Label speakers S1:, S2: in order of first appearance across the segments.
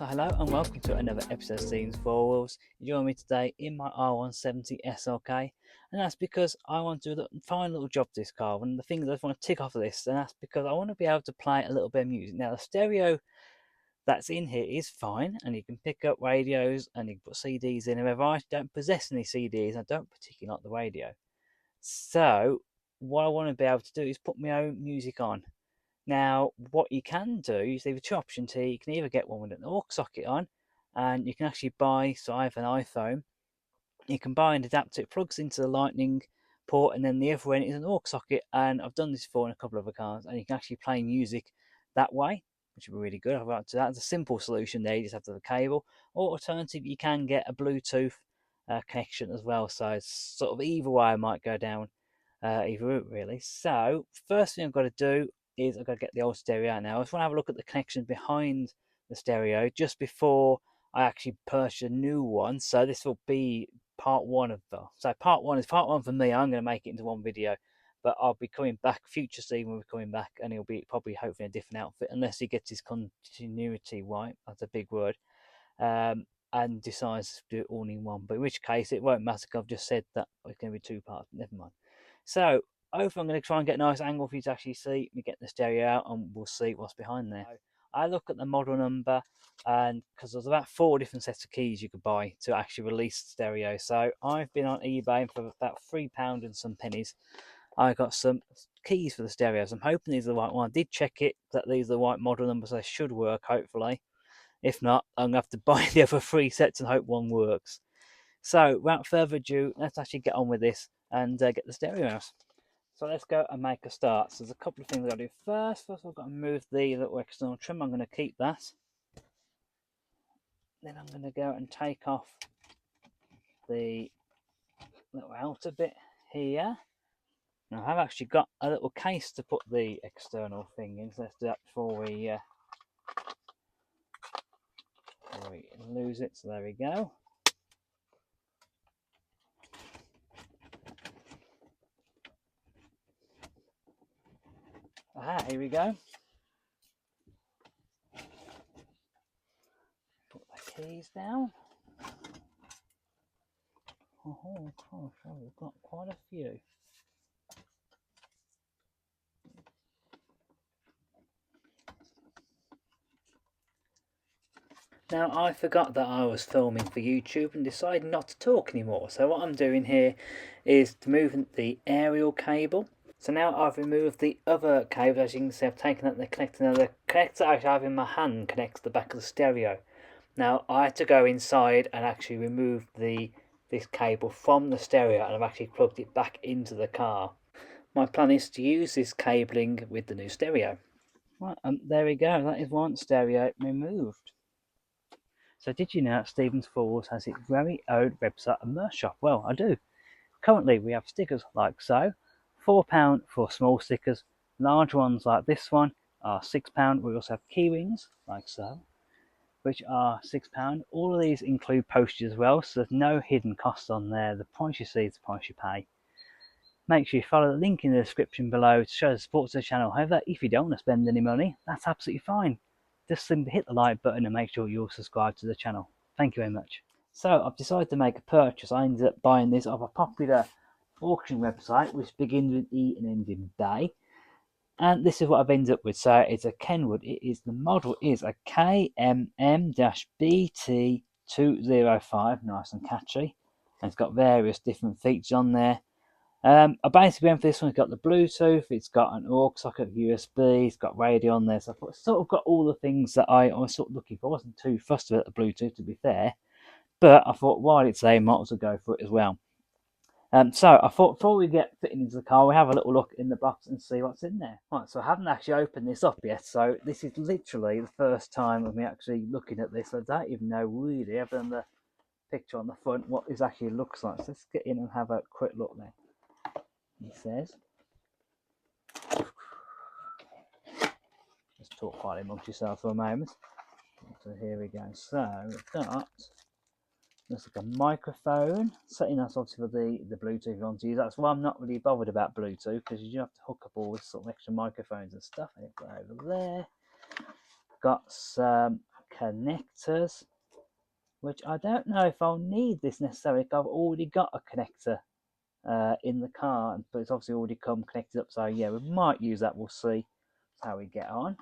S1: So hello and welcome to another episode of Steven's Four Wheels. You join me today in my R170 SLK, and that's because I want to do a fine little job to this car. One of the things I just want to tick off the list, and that's because I want to be able to play a little bit of music. Now the stereo that's in here is fine, and you can pick up radios and you can put CDs in. However, I don't possess any CDs. I don't particularly like the radio, so what I want to be able to do is put my own music on. Now, what you can do is leave two options here. You can either get one with an aux socket on, and you can actually buy, so I have an iPhone, you can buy an adapter, it plugs into the lightning port, and then the other end is an aux socket, and I've done this before in a couple of other cars, and you can actually play music that way, which would be really good. I've got to that's a simple solution there, you just have to have a cable, or alternative, you can get a Bluetooth connection as well, so it's sort of either way I might go down either route really. So, first thing I've got to do is I've got to get the old stereo out now. I just want to have a look at the connection behind the stereo just before I actually purchase a new one. So this will be part one of the. So part one is part one for me. I'm going to make it into one video, but I'll be coming back. Future Steve will be coming back, and he'll be probably hopefully in a different outfit, unless he gets his continuity right. That's a big word. And decides to do it all in one. But in which case, it won't matter. I've just said that it's going to be two parts. Never mind. So, hopefully I'm going to try and get a nice angle for you to actually see me get the stereo out, and we'll see what's behind there. I look at the model number, and because there's about 4 different sets of keys you could buy to actually release the stereo. So I've been on eBay for about £3 and some pennies. I got some keys for the stereos. I'm hoping these are the right one. I did check it that these are the right model numbers. So they should work, hopefully. If not, I'm going to have to buy the other 3 sets and hope one works. So, without further ado, let's actually get on with this and get the stereo out. So let's go and make a start. So there's a couple of things I've got to do first. First, I've got to move the little external trim. I'm going to keep that. Then I'm going to go and take off the little outer bit here. Now I've actually got a little case to put the external thing in. So let's do that before we lose it. So there we go. Aha, here we go. Put the keys down. Oh gosh, we've got quite a few. Now, I forgot that I was filming for YouTube and decided not to talk anymore. So what I'm doing here is to move the aerial cable. So now I've removed the other cable. As you can see, I've taken out the connector. Now the connector I have in my hand connects the back of the stereo. Now I had to go inside and actually remove this cable from the stereo, and I've actually plugged it back into the car. My plan is to use this cabling with the new stereo. Right, there we go. That is one stereo removed. So did you know that Stevens Falls has its very own website and merch shop? Well, I do. Currently we have stickers like so. £4 for small stickers. Large ones like this one are £6. We also have key rings like so, which are £6. All of these include postage as well, so there's no hidden costs on there. The price you see is the price you pay. Make sure you follow the link in the description below to show the support to the channel. However, if you don't want to spend any money, that's absolutely fine. Just simply hit the like button and make sure you're subscribed to the channel. Thank you very much. So I've decided to make a purchase. I ended up buying this off a popular auction website which begins with E and ends in Bay. And this is what I've ended up with. So it's a Kenwood. The model is a KMM-BT205. Nice and catchy. And it's got various different features on there. I basically went for this one. It's got the Bluetooth, it's got an aux socket, USB, it's got radio on there. So I've sort of got all the things that I was sort of looking for. I wasn't too fussed about the Bluetooth, to be fair, but I thought, while it's there, might as well go for it as well. So I thought before we get fitting into the car, we have a little look in the box and see what's in there. Right, so I haven't actually opened this up yet, so this is literally the first time of me actually looking at this. I don't even know really, other than the picture on the front, what this actually looks like. So let's get in and have a quick look there. He says, just talk quietly amongst yourself for a moment. So here we go. So we've got looks like a microphone. Setting that's obviously for the Bluetooth you want to use. That's why I'm not really bothered about Bluetooth, because you do have to hook up all this sort of extra microphones and stuff. And it's got over there. Got some connectors, which I don't know if I'll need this necessarily because I've already got a connector in the car, but it's obviously already come connected up, so yeah, we might use that. We'll see how we get on.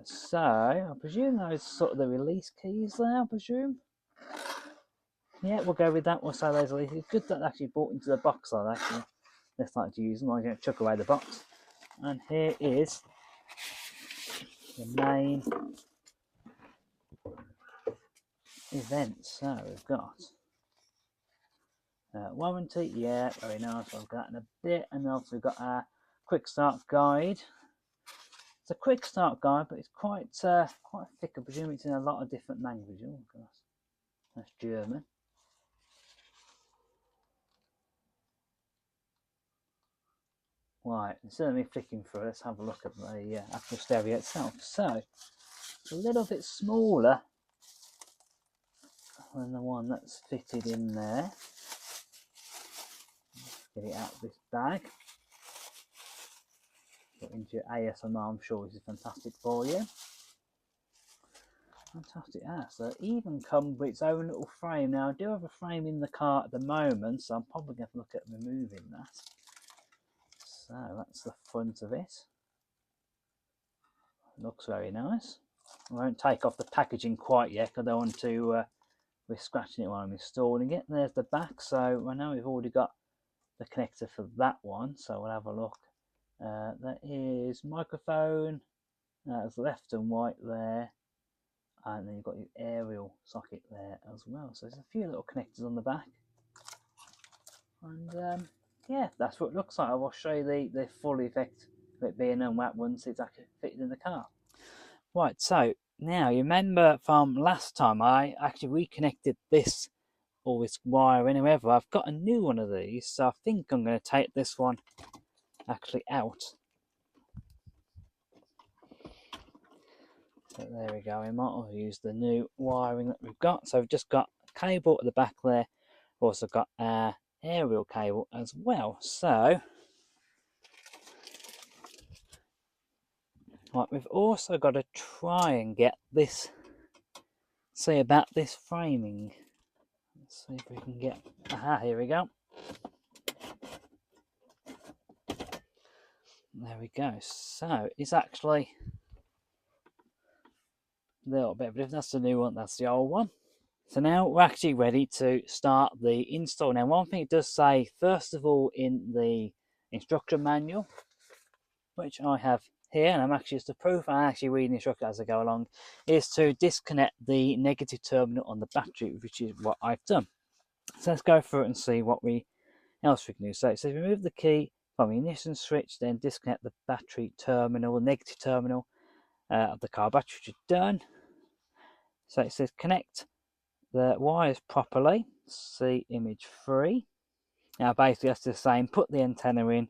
S1: So I presume those sort of the release keys there, I presume. Yeah, we'll go with that. We'll say those release. It's good that actually bought into the box like that. Actually, let's start to use them. I'm going to chuck away the box. And here is the main event. So we've got warranty, yeah, very nice. I'll get that in a bit. And also we've got our quick start guide. It's a quick start guide, but it's quite thick. I presume it's in a lot of different languages. Oh gosh, that's German. Right, instead of me flicking through, let's have a look at the actual stereo itself. So it's a little bit smaller than the one that's fitted in there. Get it out of this bag. Put into your ASMR, I'm sure this is fantastic for you. Fantastic. So it even comes with its own little frame. Now I do have a frame in the car at the moment, so I'm probably going to look at removing that. So that's the front of it. Looks very nice. I won't take off the packaging quite yet because I don't want to risk scratching it while I'm installing it. There's the back, so I know we've already got the connector for that one, so we'll have a look. That is microphone, there's left and right there, and then you've got your aerial socket there as well. So there's a few little connectors on the back, and yeah, that's what it looks like. I will show you the full effect of it being unwrapped once it's actually fitted in the car. Right, so now you remember from last time I actually reconnected this, all this wiring. However, I've got a new one of these, so I think I'm going to take this one actually out. So there we go, we might have used the new wiring that we've got. So we've just got a cable at the back there. We've also got our aerial cable as well. So right, we've also got to try and get this, see about this framing. Let's see if we can get, here we go. There we go. So it's actually a little bit different. That's the new one, that's the old one. So now we're actually ready to start the install. Now one thing it does say, first of all, in the instruction manual, which I have here, and I'm actually just to prove I actually read the instructions as I go along, is to disconnect the negative terminal on the battery, which is what I've done. So let's go through it and see what else we can do. So it says remove the key from the ignition switch, then disconnect the battery terminal, the negative terminal of the car battery, which is done. So it says connect the wires properly, see image 3. Now basically that's the same, put the antenna in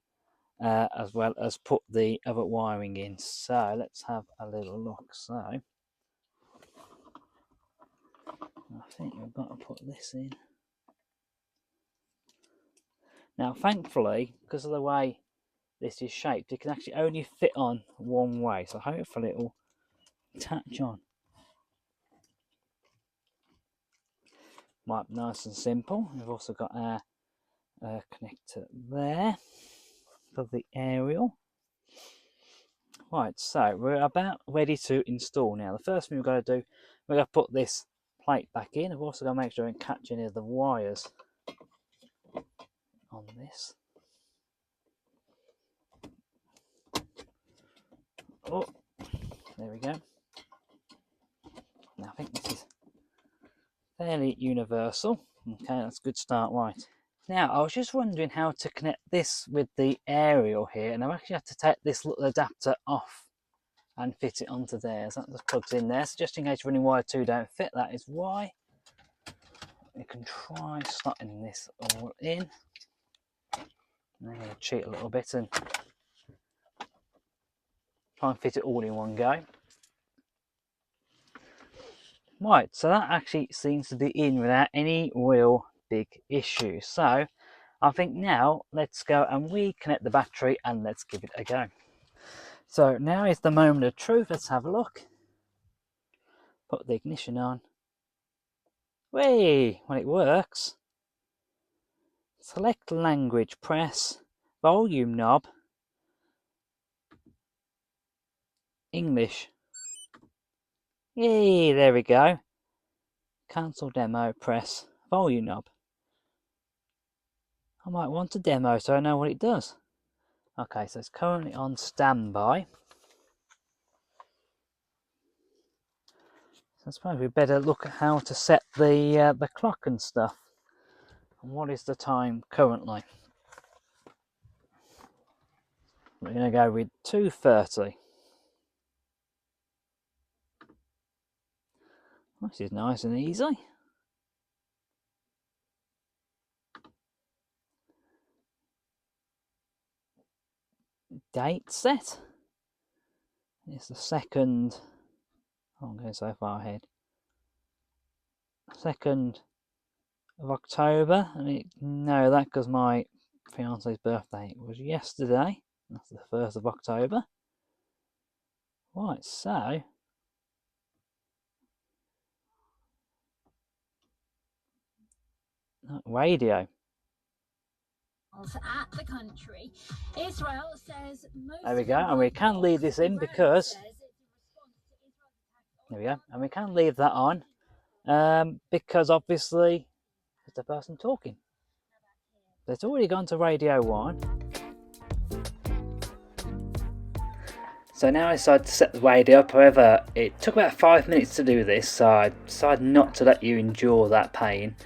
S1: as well as put the other wiring in. So let's have a little look. So I think we've got to put this in. Now thankfully, because of the way this is shaped, it can actually only fit on one way, so hopefully it will attach on. Might be nice and simple. We've also got our connector there for the aerial. Right, so we're about ready to install now. The first thing we've got to do, we're going to put this plate back in. We've also got to make sure we catch any of the wires on this. Oh, there we go. Now I think this is fairly universal. Okay, that's a good start. Right. Now, I was just wondering how to connect this with the aerial here, and I've actually had to take this little adapter off and fit it onto there. So that just plugs in there. So just in case running wire 2 don't fit, that is why. You can try slotting this all in. And I'm going to cheat a little bit and try and fit it all in one go. Right, so that actually seems to be in without any real big issues. So I think now let's go and reconnect the battery and let's give it a go. So now is the moment of truth. Let's have a look. Put the ignition on. Whee! When it works. Select language, press volume knob, English. Yay, there we go. Cancel demo, press volume knob. I might want a demo so I know what it does. Okay, so it's currently on standby. So I suppose we better look at how to set the clock and stuff. And what is the time currently? We're going to go with 2:30. This is nice and easy. Date set. It's the 2nd. I'm going so far ahead. 2nd of October. I know that because my fiance's birthday was yesterday. That's the 1st of October. Right, so radio.
S2: At the country, Israel says most.
S1: There we go, and we can leave this in because there we go, and we can leave that on because obviously it's the person talking. It's already gone to Radio 1. So now I decided to set the radio up. However, it took about 5 minutes to do this, so I decided not to let you endure that pain.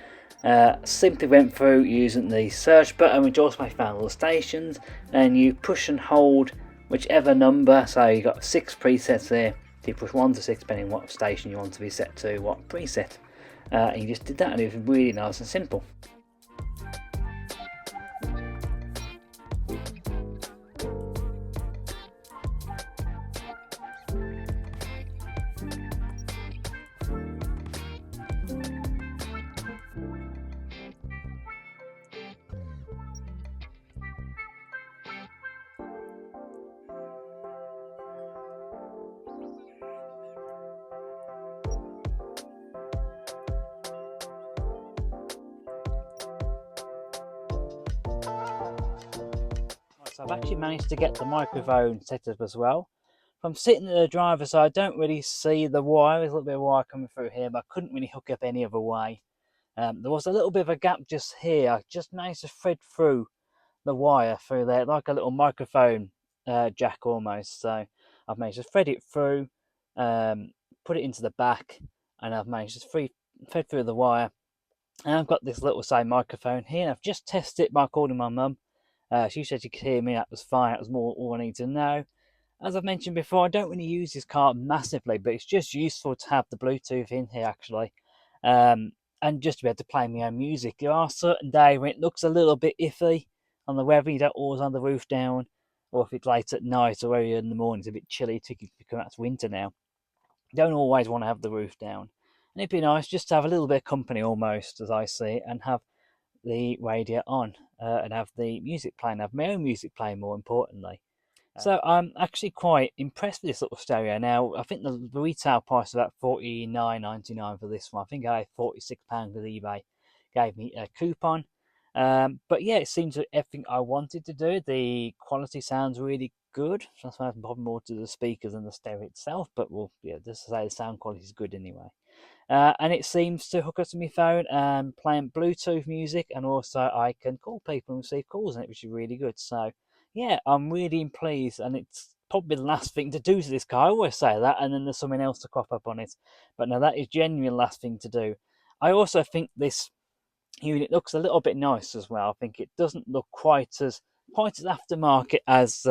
S1: Simply went through using the search button, which automatically found all the stations, and you push and hold whichever number. So you got 6 presets there. So you push 1 to 6 depending on what station you want to be set to, what preset. And you just did that, and it was really nice and simple. So I've actually managed to get the microphone set up as well. From sitting at the driver's side, I don't really see the wire. There's a little bit of wire coming through here, but I couldn't really hook up any other way. There was a little bit of a gap just here. I just managed to thread through the wire through there, like a little microphone jack almost. So I've managed to thread it through, put it into the back, and I've managed to thread through the wire. And I've got this little same microphone here, and I've just tested it by calling my mum. She said she could hear me, that was fine, that was all I need to know. As I've mentioned before, I don't really use this car massively, but it's just useful to have the Bluetooth in here actually. And just to be able to play my own music. There are certain days when it looks a little bit iffy on the weather, you don't always have the roof down, or if it's late at night or early in the morning, it's a bit chilly, because that's winter now. You don't always want to have the roof down. And it'd be nice just to have a little bit of company almost, as I see it, and have the radio on and have the music playing, have my own music playing more importantly. So I'm actually quite impressed with this little stereo. Now, I think the retail price is about $49.99 for this one. I think I had £46 with eBay. Gave me a coupon. But yeah, it seems that everything I wanted to do. The quality sounds really good. So that's why I'm probably more to the speakers than the stereo itself. But well, yeah, just to say the sound quality is good anyway. And it seems to hook up to my phone and playing Bluetooth music, and also I can call people and receive calls on it, which is really good. So yeah, I'm really pleased, and it's probably the last thing to do to this car. I always say that, and then there's something else to crop up on it. But no, that is genuinely the last thing to do. I also think this unit looks a little bit nice as well. I think it doesn't look quite as aftermarket as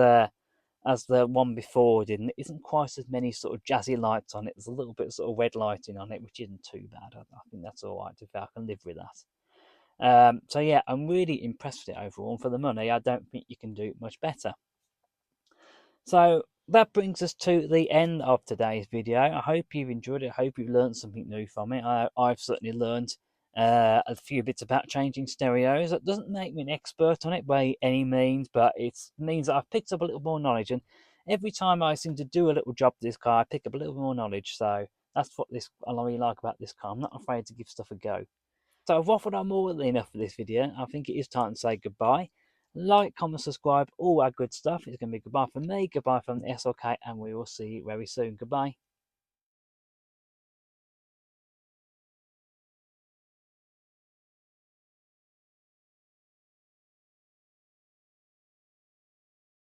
S1: the one before did, and it isn't quite as many sort of jazzy lights on it. There's a little bit of sort of red lighting on it, which isn't too bad. I think that's all right. I can live with that. So yeah, I'm really impressed with it overall. And for the money, I don't think you can do it much better. So that brings us to the end of today's video. I hope you've enjoyed it. I hope you've learned something new from it. I've certainly learned a few bits about changing stereos. That doesn't make me an expert on it by any means, but it means that I've picked up a little more knowledge. And every time I seem to do a little job to this car, I pick up a little more knowledge. So That's what I really like about this car. I'm not afraid to give stuff a go. So I've waffled on more than enough for this video. I think it is time to say goodbye. Like, comment, subscribe, all that good stuff. It's going to be goodbye from me, goodbye from the SLK, and we will see you very soon. Goodbye.